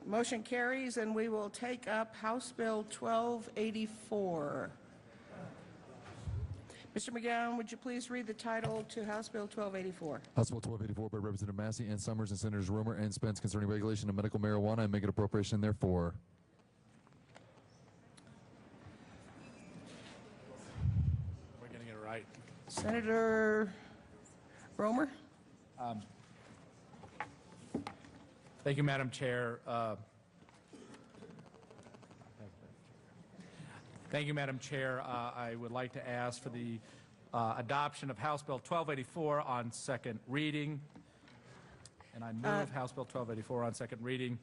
Motion carries, and we will take up House Bill 1284. Mr. McGowan, would you please read the title to House Bill 1284? House Bill 1284 by Representative Massey and Summers and Senators Romer and Spence concerning regulation of medical marijuana and make an appropriation therefore. We're getting it right. Senator Romer? Thank you, Madam Chair. Thank you, Madam Chair. I would like to ask for the adoption of House Bill 1284 on second reading. And I move House Bill 1284 on second reading.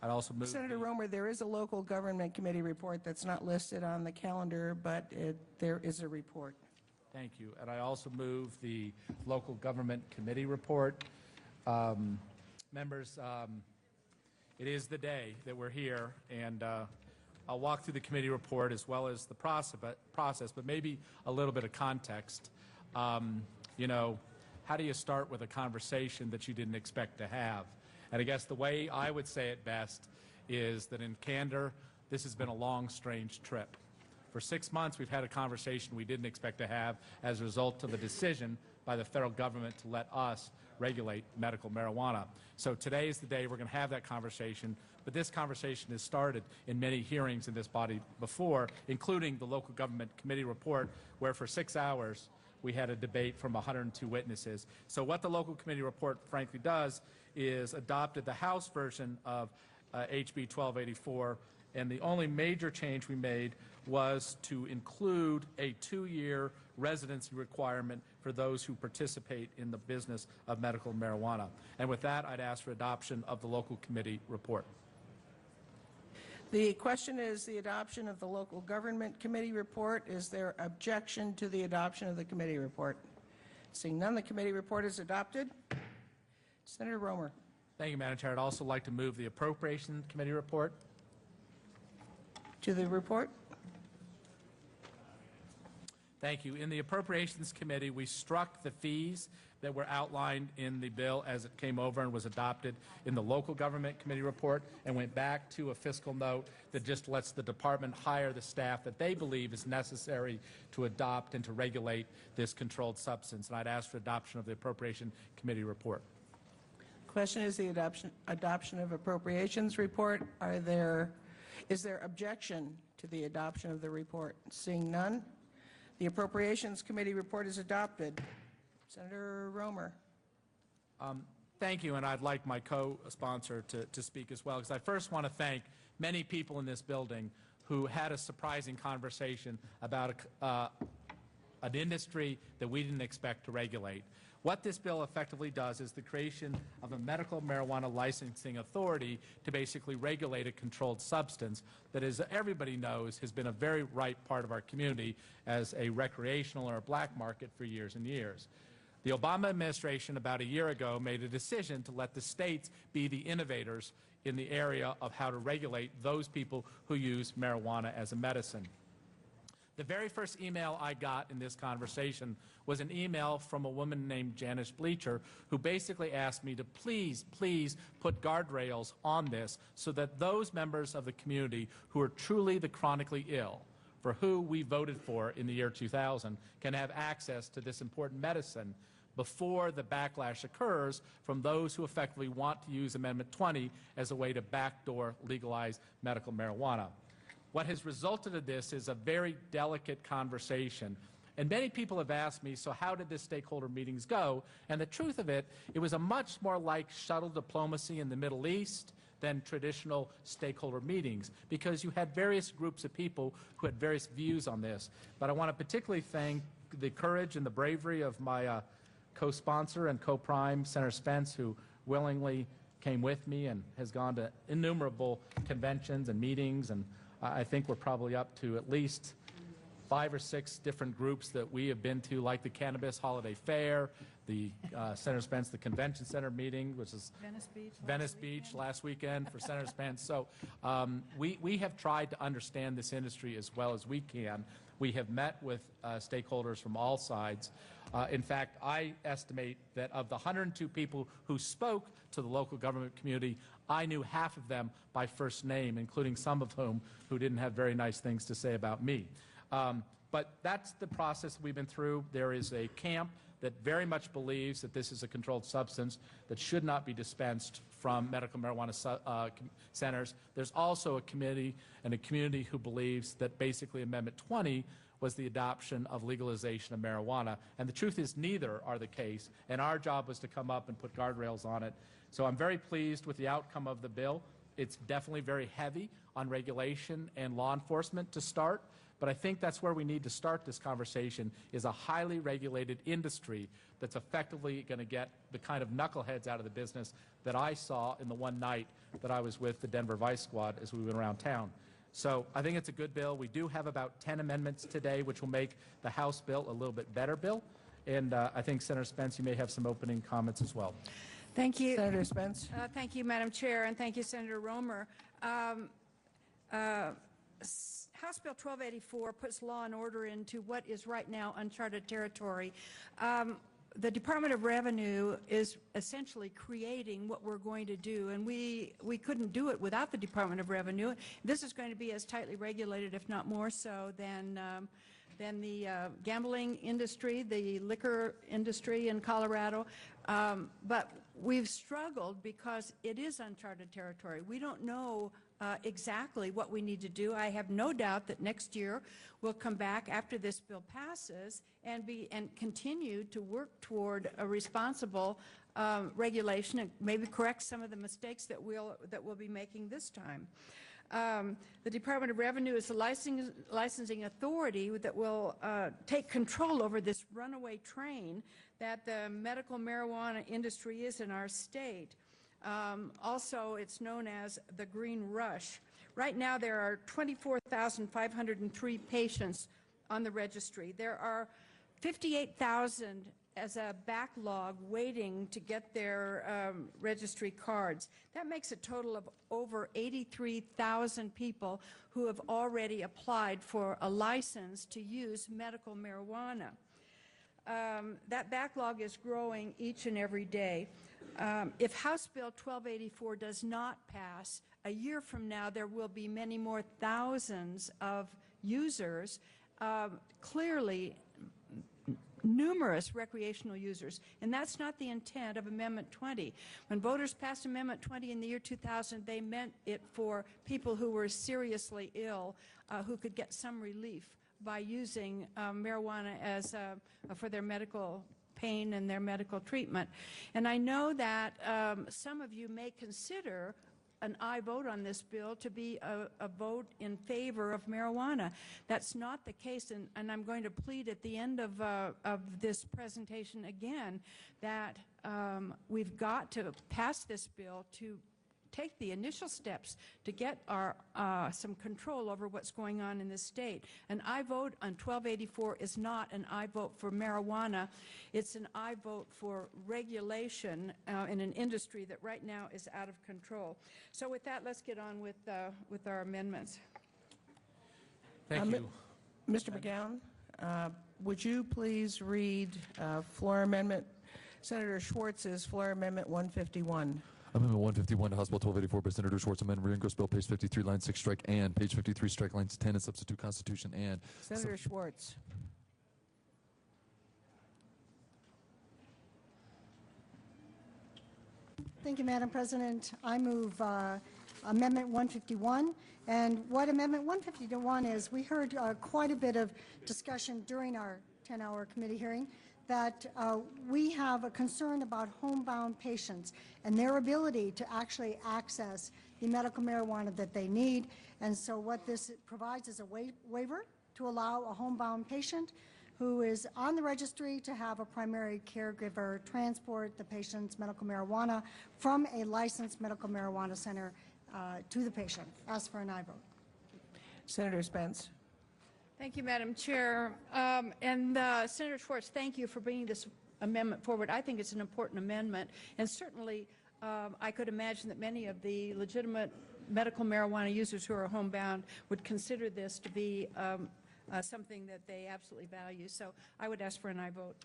I'd also move... Senator Romer, there is a local government committee report that's not listed on the calendar, but there is a report. Thank you. And I also move the local government committee report. Members, it is the day that we're here, and I'll walk through the committee report as well as the process, but maybe a little bit of context. You know, how do you start with a conversation that you didn't expect to have? And I guess the way I would say it best is that in candor, this has been a long, strange trip. For 6 months, we've had a conversation we didn't expect to have as a result of the decision by the federal government to let us regulate medical marijuana. So today is the day we're going to have that conversation, but this conversation has started in many hearings in this body before, including the local government committee report, where for 6 hours we had a debate from 102 witnesses. So what the local committee report frankly does is adopted the House version of HB 1284, and the only major change we made was to include a 2-year residency requirement for those who participate in the business of medical marijuana. And with that, I'd ask for adoption of the local committee report. The question is the adoption of the local government committee report. Is there objection to the adoption of the committee report? Seeing none, the committee report is adopted. Senator Romer. Thank you, Madam Chair. I'd also like to move the Appropriations Committee report. To the report. Thank you. In the Appropriations Committee, we struck the fees that were outlined in the bill as it came over and was adopted in the Local Government Committee report, and went back to a fiscal note that just lets the department hire the staff that they believe is necessary to adopt and to regulate this controlled substance. And I'd ask for adoption of the Appropriations Committee report. Question is the adoption of Appropriations report. Is there objection to the adoption of the report? Seeing none, the Appropriations Committee report is adopted. Senator Romer. Thank you, and I'd like my co-sponsor to speak as well, because I first want to thank many people in this building who had a surprising conversation about an industry that we didn't expect to regulate. What this bill effectively does is the creation of a medical marijuana licensing authority to basically regulate a controlled substance that, as everybody knows, has been a very ripe part of our community as a recreational or a black market for years and years. The Obama administration about a year ago made a decision to let the states be the innovators in the area of how to regulate those people who use marijuana as a medicine. The very first email I got in this conversation was an email from a woman named Janice Bleacher, who basically asked me to please put guardrails on this so that those members of the community who are truly the chronically ill, for who we voted for in the year 2000, can have access to this important medicine before the backlash occurs from those who effectively want to use Amendment 20 as a way to backdoor legalize medical marijuana. What has resulted in this is a very delicate conversation. And many people have asked me, so how did the stakeholder meetings go? And the truth of it, it was a much more like shuttle diplomacy in the Middle East than traditional stakeholder meetings, because you had various groups of people who had various views on this. But I want to particularly thank the courage and the bravery of my co-sponsor and co-prime, Senator Spence, who willingly came with me and has gone to innumerable conventions and meetings, and I think we're probably up to at least 5 or 6 different groups that we have been to, like the Cannabis Holiday Fair, the Senator Spence, the Convention Center meeting, which is Venice Beach last weekend for Senator Spence. So we have tried to understand this industry as well as we can. We have met with stakeholders from all sides. In fact, I estimate that of the 102 people who spoke to the local government community, I knew half of them by first name, including some of whom who didn't have very nice things to say about me. But that's the process we've been through. There is a camp that very much believes that this is a controlled substance that should not be dispensed from medical marijuana centers. There's also a committee and a community who believes that basically Amendment 20 was the adoption of legalization of marijuana. And the truth is neither are the case, and our job was to come up and put guardrails on it. So I'm very pleased with the outcome of the bill. It's definitely very heavy on regulation and law enforcement to start, but I think that's where we need to start this conversation, is a highly regulated industry that's effectively going to get the kind of knuckleheads out of the business that I saw in the one night that I was with the Denver Vice Squad as we went around town. So I think it's a good bill. We do have about 10 amendments today, which will make the House bill a little bit better bill. And I think, Senator Spence, you may have some opening comments as well. Thank you. Senator Spence. Thank you, Madam Chair, and thank you, Senator Romer. House Bill 1284 puts law and order into what is right now uncharted territory. The Department of Revenue is essentially creating what we're going to do, and we couldn't do it without the Department of Revenue. This is going to be as tightly regulated, if not more so, than the gambling industry, the liquor industry in Colorado. But we've struggled because it is uncharted territory. We don't know exactly what we need to do. I have no doubt that next year we'll come back after this bill passes and continue to work toward a responsible regulation and maybe correct some of the mistakes that we'll be making this time. The Department of Revenue is a licensing authority that will take control over this runaway train that the medical marijuana industry is in our state. Also, it's known as the Green Rush. Right now, there are 24,503 patients on the registry. There are 58,000 as a backlog waiting to get their registry cards. That makes a total of over 83,000 people who have already applied for a license to use medical marijuana. That backlog is growing each and every day. If House Bill 1284 does not pass, a year from now there will be many more thousands of users, clearly numerous recreational users, and that's not the intent of Amendment 20. When voters passed Amendment 20 in the year 2000, they meant it for people who were seriously ill, who could get some relief by using marijuana as for their medical pain and their medical treatment. And I know that some of you may consider an aye vote on this bill to be a vote in favor of marijuana. That's not the case, and I'm going to plead at the end of this presentation again that we've got to pass this bill to take the initial steps to get our some control over what's going on in this state. An aye vote on 1284 is not an aye vote for marijuana. It's an aye vote for regulation in an industry that right now is out of control. So with that, let's get on with our amendments. Thank you. Mr. McGowan, would you please read floor amendment, Senator Schwartz's floor amendment 151? Amendment 151 to House Bill 1284 by Senator Schwartz, amend re-ingress bill, page 53, line 6, strike and, page 53, strike lines 10, and substitute Constitution and. Senator Schwartz. Thank you, Madam President. I move Amendment 151. And what Amendment 151 is, we heard quite a bit of discussion during our 10-hour committee hearing that we have a concern about homebound patients and their ability to actually access the medical marijuana that they need. And so what this provides is a waiver to allow a homebound patient who is on the registry to have a primary caregiver transport the patient's medical marijuana from a licensed medical marijuana center to the patient. Ask for an aye vote. Senator Spence. Thank you, Madam Chair. Senator Schwartz, thank you for bringing this amendment forward. I think it's an important amendment, and certainly I could imagine that many of the legitimate medical marijuana users who are homebound would consider this to be something that they absolutely value. So I would ask for an aye vote.